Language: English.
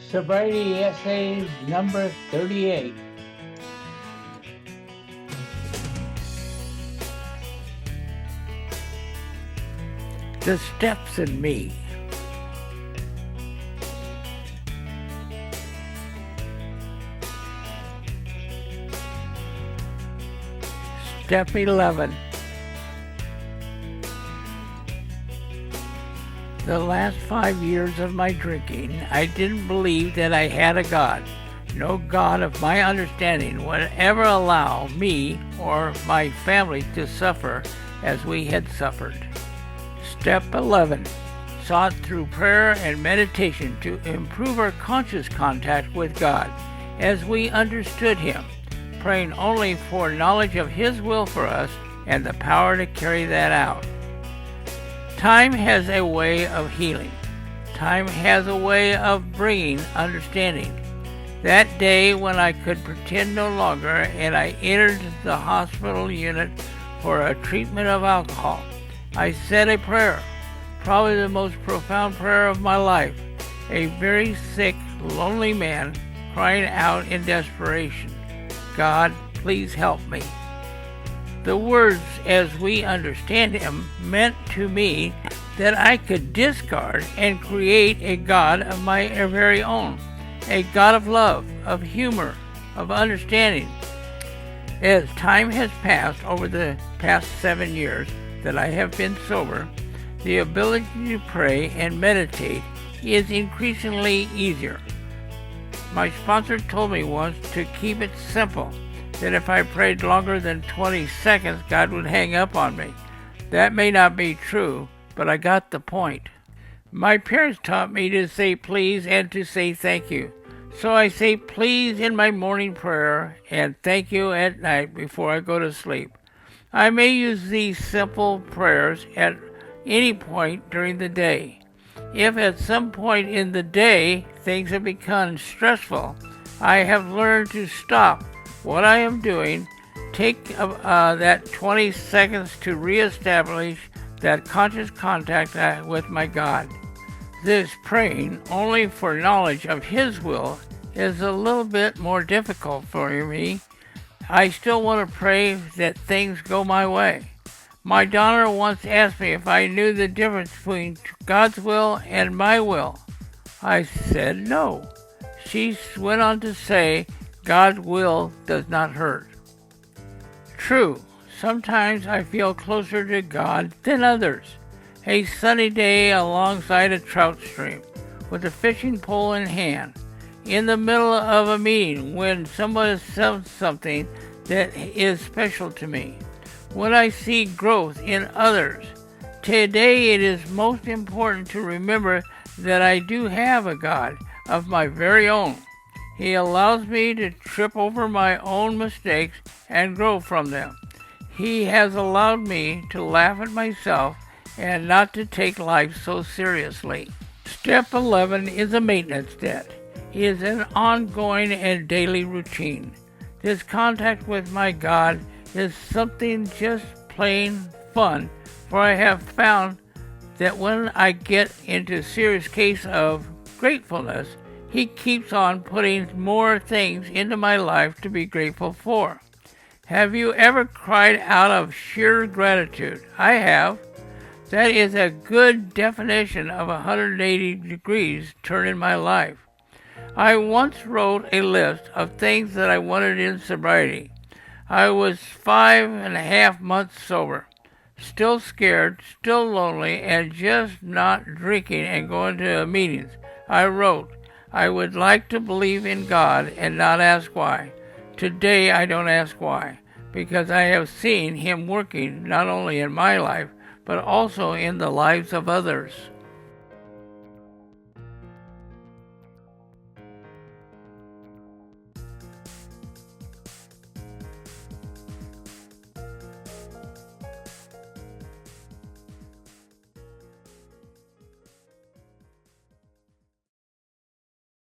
Sobriety Essay number 38. The steps in me. Step 11. The last 5 years of my drinking, I didn't believe that I had a God. No God of my understanding would ever allow me or my family to suffer as we had suffered. Step 11. Sought through prayer and meditation to improve our conscious contact with God as we understood Him, praying only for knowledge of His will for us and the power to carry that out. Time has a way of healing. Time has a way of bringing understanding. That day when I could pretend no longer and I entered the hospital unit for a treatment of alcohol, I said a prayer, probably the most profound prayer of my life, a very sick, lonely man crying out in desperation, God, please help me. The words, as we understand him, meant to me that I could discard and create a God of my very own, a God of love, of humor, of understanding. As time has passed over the past 7 years that I have been sober, the ability to pray and meditate is increasingly easier. My sponsor told me once to keep it simple, that if I prayed longer than 20 seconds, God would hang up on me. That may not be true, but I got the point. My parents taught me to say please and to say thank you. So I say please in my morning prayer and thank you at night before I go to sleep. I may use these simple prayers at any point during the day. If at some point in the day things have become stressful, I have learned to stop what I am doing, take that 20 seconds to reestablish that conscious contact with my God. This praying only for knowledge of His will is a little bit more difficult for me. I still want to pray that things go my way. My daughter once asked me if I knew the difference between God's will and my will. I said no. She went on to say, God's will does not hurt. True, sometimes I feel closer to God than others. A sunny day alongside a trout stream, with a fishing pole in hand, in the middle of a meeting when someone says something that is special to me, when I see growth in others. Today it is most important to remember that I do have a God of my very own. He allows me to trip over my own mistakes and grow from them. He has allowed me to laugh at myself and not to take life so seriously. Step 11 is a maintenance debt. It is an ongoing and daily routine. This contact with my God is something just plain fun, for I have found that when I get into a serious case of gratefulness, He keeps on putting more things into my life to be grateful for. Have you ever cried out of sheer gratitude? I have. That is a good definition of 180 degrees turn in my life. I once wrote a list of things that I wanted in sobriety. I was 5.5 months sober, still scared, still lonely, and just not drinking and going to meetings. I wrote, I would like to believe in God and not ask why. Today I don't ask why, because I have seen Him working not only in my life, but also in the lives of others.